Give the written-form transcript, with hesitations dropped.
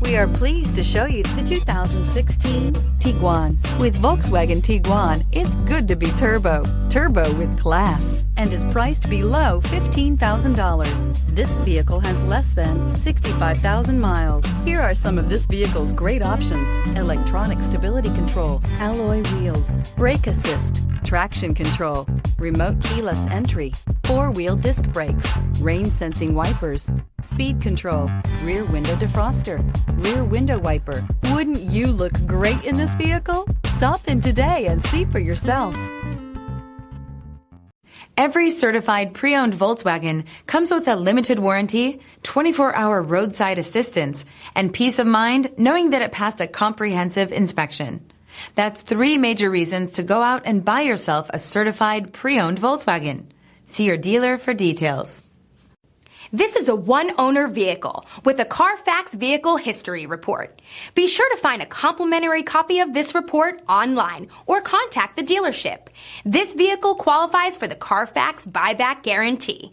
We are pleased to show you the 2016 Tiguan. With Volkswagen Tiguan, it's good to be turbo. Turbo with class, and is priced below $15,000. This vehicle has less than 65,000 miles. Here are some of this vehicle's great options: electronic stability control, alloy wheels, brake assist, traction control, remote keyless entry, four-wheel disc brakes, rain sensing wipers, speed control, rear window defroster, rear window wiper. Wouldn't you look great in this vehicle? Stop in today and see for yourself. Every certified pre-owned Volkswagen comes with a limited warranty, 24-hour roadside assistance, and peace of mind knowing that it passed a comprehensive inspection. That's 3 major reasons to go out and buy yourself a certified pre-owned Volkswagen. See your dealer for details. This is a one-owner vehicle with a CARFAX Vehicle History Report. Be sure to find a complimentary copy of this report online or contact the dealership. This vehicle qualifies for the CARFAX Buyback Guarantee.